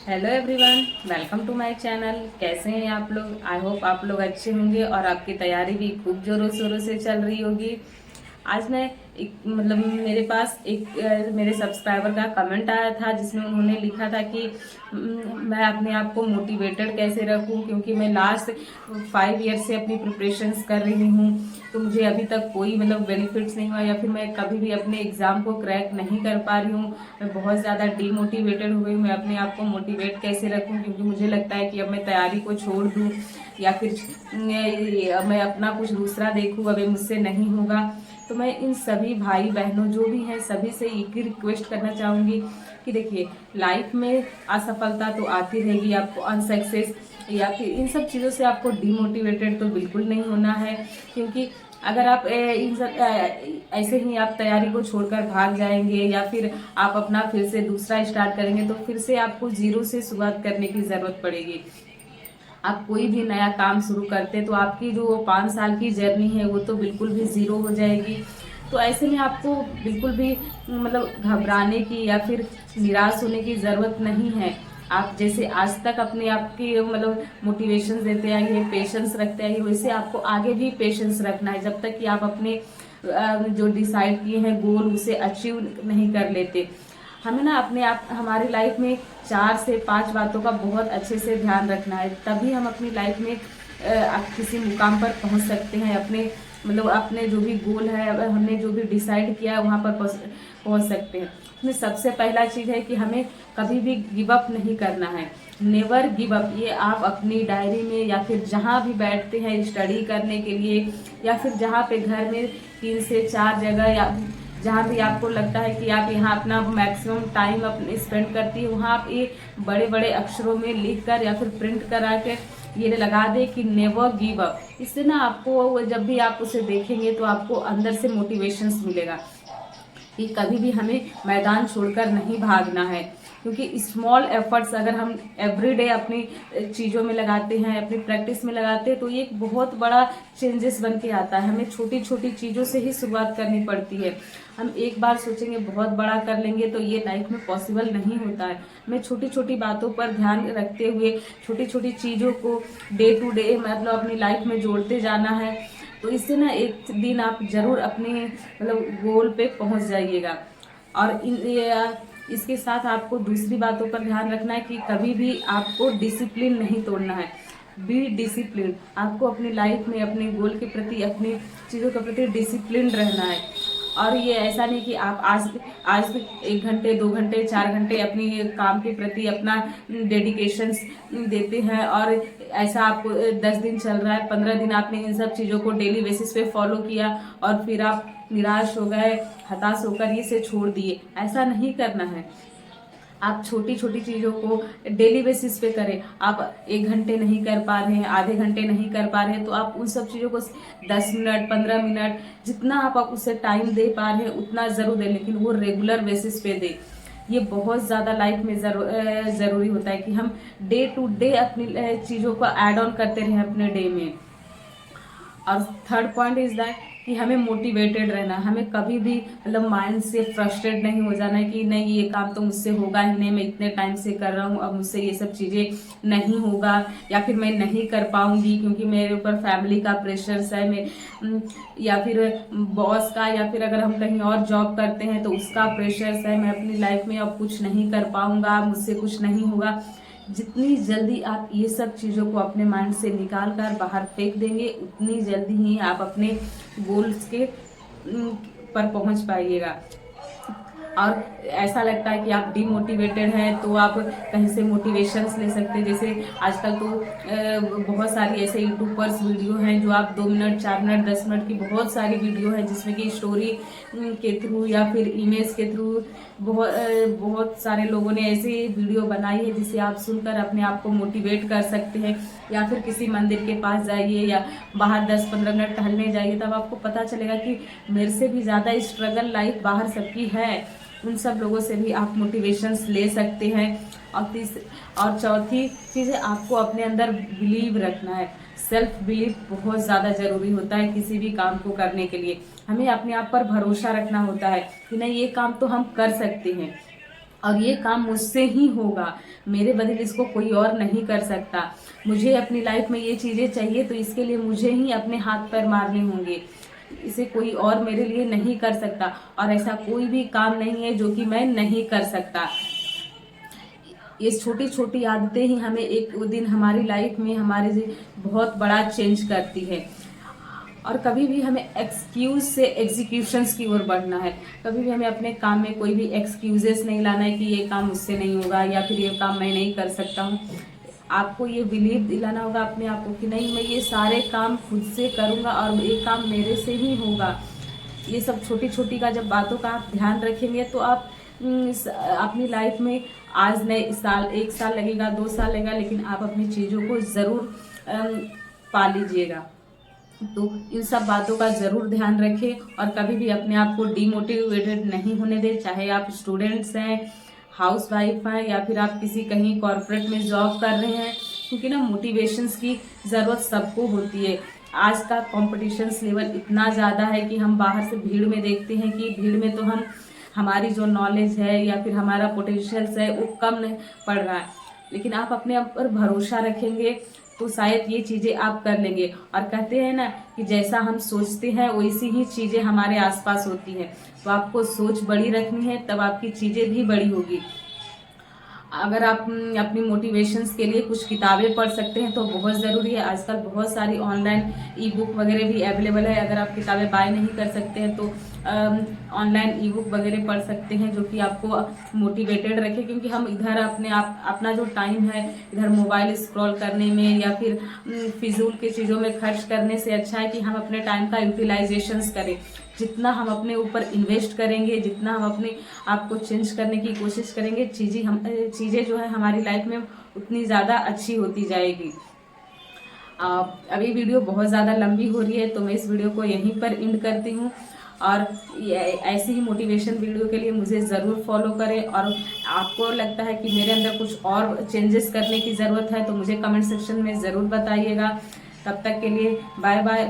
Hello everyone, welcome to my channel. कैसे हैं आप लोग? आई होप आप लोग अच्छे होंगे और आपकी तैयारी भी खूब जोरों शोरों से चल रही होगी। आज मैं मेरे पास मेरे सब्सक्राइबर का कमेंट आया था जिसमें उन्होंने लिखा था कि मैं अपने आप को मोटिवेटेड कैसे रखूं, क्योंकि मैं लास्ट 5 ईयर से अपनी प्रिपरेशंस कर रही हूं, तो मुझे अभी तक कोई बेनिफिट्स नहीं हुआ, या फिर मैं कभी भी अपने एग्जाम को क्रैक नहीं कर पा रही हूँ। मैं बहुत ज़्यादा डीमोटिवेटेड हो गई। मैं अपने आप को मोटिवेट कैसे रखूं, क्योंकि मुझे लगता है कि अब मैं तैयारी को छोड़ दूं या फिर मैं अपना कुछ दूसरा देखूं, अब ये मुझसे नहीं होगा। तो मैं इन सभी भाई बहनों जो भी हैं सभी से एक ही रिक्वेस्ट करना चाहूँगी कि देखिए, लाइफ में असफलता तो आती रहेगी, आपको अनसक्सेस या फिर इन सब चीज़ों से आपको डिमोटिवेटेड तो बिल्कुल नहीं होना है। क्योंकि अगर आप इन सब ऐसे ही आप तैयारी को छोड़कर भाग जाएंगे या फिर आप अपना फिर से दूसरा स्टार्ट करेंगे, तो फिर से आपको जीरो से शुरुआत करने की ज़रूरत पड़ेगी। आप कोई भी नया काम शुरू करते तो आपकी जो 5 साल की जर्नी है वो तो बिल्कुल भी ज़ीरो हो जाएगी। तो ऐसे में आपको बिल्कुल भी घबराने की या फिर निराश होने की ज़रूरत नहीं है। आप जैसे आज तक अपने आप की मोटिवेशन देते आइए, पेशेंस रखते आइए, वैसे आपको आगे भी पेशेंस रखना है, जब तक कि आप अपने जो डिसाइड किए हैं गोल उसे अचीव नहीं कर लेते। हमें ना अपने आप हमारी लाइफ में 4 से 5 बातों का बहुत अच्छे से ध्यान रखना है, तभी हम अपनी लाइफ में किसी मुकाम पर पहुंच सकते हैं। अपने अपने जो भी गोल है, हमने जो भी डिसाइड किया है वहां पर पहुंच सकते हैं। इसमें सबसे पहला चीज़ है कि हमें कभी भी गिव अप नहीं करना है। नेवर गिव अप, ये आप अपनी डायरी में या फिर जहाँ भी बैठते हैं स्टडी करने के लिए, या फिर जहाँ पे घर में 3 से 4 जगह या जहाँ भी आपको लगता है कि आप यहाँ अपना मैक्सिमम टाइम अपने स्पेंड करती है, वहाँ आप ये बड़े बड़े अक्षरों में लिख कर या फिर प्रिंट करा के ये लगा दे कि नेवर गिव अप। इससे ना आपको जब भी आप उसे देखेंगे तो आपको अंदर से मोटिवेशंस मिलेगा कि कभी भी हमें मैदान छोड़कर नहीं भागना है। क्योंकि स्मॉल एफर्ट्स अगर हम एवरीडे अपनी चीज़ों में लगाते हैं, अपनी प्रैक्टिस में लगाते हैं, तो ये एक बहुत बड़ा चेंजेस बन के आता है। हमें छोटी छोटी चीज़ों से ही शुरुआत करनी पड़ती है। हम एक बार सोचेंगे बहुत बड़ा कर लेंगे तो ये लाइफ में पॉसिबल नहीं होता है। हमें छोटी छोटी बातों पर ध्यान रखते हुए छोटी छोटी चीज़ों को डे टू डे अपनी लाइफ में जोड़ते जाना है। तो इससे ना एक दिन आप जरूर अपने गोल पे पहुंच जाइएगा। और इसके साथ आपको दूसरी बातों पर ध्यान रखना है कि कभी भी आपको डिसिप्लिन नहीं तोड़ना है। बी डिसिप्लिन, आपको अपनी लाइफ में अपने गोल के प्रति, अपनी चीज़ों के प्रति डिसिप्लिन रहना है। और ये ऐसा नहीं कि आप आज 1 घंटे 2 घंटे 4 घंटे अपनी काम के प्रति अपना डेडिकेशंस देते हैं, और ऐसा आपको 10 दिन चल रहा है, 15 दिन आपने इन सब चीज़ों को डेली बेसिस पे फॉलो किया और फिर आप निराश हो गए, हताश होकर ये से छोड़ दिए। ऐसा नहीं करना है। आप छोटी छोटी चीज़ों को डेली बेसिस पे करें। आप 1 घंटे नहीं कर पा रहे हैं, आधे घंटे नहीं कर पा रहे हैं, तो आप उन सब चीज़ों को 10 मिनट 15 मिनट जितना आप उसे टाइम दे पा रहे हैं उतना ज़रूर दें, लेकिन वो रेगुलर बेसिस पे दें। ये बहुत ज़्यादा लाइफ में ज़रूरी होता है कि हम डे टू डे अपनी चीज़ों को ऐड ऑन करते रहें अपने डे में। और थर्ड पॉइंट इज दैट कि हमें मोटिवेटेड रहना, हमें कभी भी माइंड से फ्रस्ट्रेट नहीं हो जाना है कि नहीं ये काम तो मुझसे होगा ही नहीं, मैं इतने टाइम से कर रहा हूँ, अब मुझसे ये सब चीज़ें नहीं होगा, या फिर मैं नहीं कर पाऊंगी क्योंकि मेरे ऊपर फैमिली का प्रेशर्स है, मैं या फिर बॉस का, या फिर अगर हम कहीं और जॉब करते हैं तो उसका प्रेशर्स है, मैं अपनी लाइफ में अब कुछ नहीं कर पाऊंगा, मुझसे कुछ नहीं होगा। जितनी जल्दी आप ये सब चीज़ों को अपने माइंड से निकाल कर बाहर फेंक देंगे, उतनी जल्दी ही आप अपने गोल्स के पर पहुंच पाइएगा। और ऐसा लगता है कि आप डिमोटिवेटेड हैं तो आप कहीं से मोटिवेशंस ले सकते हैं। जैसे आजकल तो बहुत सारी ऐसे यूट्यूबर्स वीडियो हैं जो आप 2 मिनट 4 मिनट 10 मिनट की बहुत सारी वीडियो है जिसमें कि स्टोरी के थ्रू या फिर इमेज के थ्रू बहुत सारे लोगों ने ऐसी वीडियो बनाई है जिसे आप सुनकर अपने आप को मोटिवेट कर सकते हैं। या फिर किसी मंदिर के पास जाइए या बाहर 10-15 मिनट टहलने जाइए, तब आपको पता चलेगा कि मेरे से भी ज़्यादा स्ट्रगल लाइफ बाहर सबकी है। उन सब लोगों से भी आप मोटिवेशंस ले सकते हैं। और चौथी चीज़ है, आपको अपने अंदर बिलीव रखना है। सेल्फ बिलीव बहुत ज़्यादा ज़रूरी होता है किसी भी काम को करने के लिए। हमें अपने आप पर भरोसा रखना होता है कि नहीं, ये काम तो हम कर सकते हैं। और ये काम मुझसे ही होगा, मेरे बदले इसको कोई और नहीं कर सकता। मुझे अपनी लाइफ में ये चीज़ें चाहिए तो इसके लिए मुझे ही अपने हाथ पैर मारने होंगे, इसे कोई और मेरे लिए नहीं कर सकता। और ऐसा कोई भी काम नहीं है जो कि मैं नहीं कर सकता। ये छोटी छोटी आदतें ही हमें एक दिन हमारी लाइफ में हमारे बहुत बड़ा चेंज करती है। और कभी भी हमें एक्सक्यूज से एग्जीक्यूशंस की ओर बढ़ना है। कभी भी हमें अपने काम में कोई भी एक्सक्यूजेस नहीं लाना है कि ये काम मुझसे नहीं होगा या फिर ये काम मैं नहीं कर सकता हूँ। आपको ये बिलीव दिलाना होगा अपने आप को कि नहीं, मैं ये सारे काम खुद से करूँगा और ये काम मेरे से ही होगा। ये सब छोटी छोटी का जब बातों का आप ध्यान रखेंगे तो आप अपनी लाइफ में आज नए साल 1 साल लगेगा, 2 साल लगेगा, लेकिन आप अपनी चीज़ों को ज़रूर पा लीजिएगा। तो इन सब बातों का ज़रूर ध्यान रखें और कभी भी अपने आप को डीमोटिवेटेड नहीं होने दें। चाहे आप स्टूडेंट्स हैं, हाउस वाइफ हैं या फिर आप किसी कहीं कॉर्पोरेट में जॉब कर रहे हैं, क्योंकि ना मोटिवेशंस की ज़रूरत सबको होती है। आज का कॉम्पिटिशन्स लेवल इतना ज़्यादा है कि हम बाहर से भीड़ में देखते हैं कि भीड़ में तो हमारी जो नॉलेज है या फिर हमारा पोटेंशियल्स है वो कम नहीं पड़ रहा है। लेकिन आप अपने आप पर भरोसा रखेंगे तो शायद ये चीज़ें आप कर लेंगे। और कहते हैं ना कि जैसा हम सोचते हैं वैसी ही चीज़ें हमारे आसपास होती हैं। तो आपको सोच बड़ी रखनी है, तब आपकी चीज़ें भी बड़ी होगी। अगर आप अपनी मोटिवेशंस के लिए कुछ किताबें पढ़ सकते हैं तो बहुत ज़रूरी है। आजकल बहुत सारी ऑनलाइन ई बुक वगैरह भी अवेलेबल है। अगर आप किताबें बाय नहीं कर सकते हैं तो ऑनलाइन ई बुक वगैरह पढ़ सकते हैं जो कि आपको मोटिवेटेड रखे। क्योंकि हम इधर अपना जो टाइम है इधर मोबाइल स्क्रॉल करने में या फिर फिजूल की चीज़ों में खर्च करने से अच्छा है कि हम अपने टाइम का यूटिलाइजेशंस करें। जितना हम अपने ऊपर इन्वेस्ट करेंगे, जितना हम अपने आप को चेंज करने की कोशिश करेंगे, चीज़ें जो है हमारी लाइफ में उतनी ज़्यादा अच्छी होती जाएगी। अभी वीडियो बहुत ज़्यादा लंबी हो रही है तो मैं इस वीडियो को यहीं पर एंड करती हूँ। और ऐसी ही मोटिवेशन वीडियो के लिए मुझे ज़रूर फॉलो करें। और आपको लगता है कि मेरे अंदर कुछ और चेंजेस करने की ज़रूरत है तो मुझे कमेंट सेक्शन में ज़रूर बताइएगा। तब तक के लिए बाय बाय।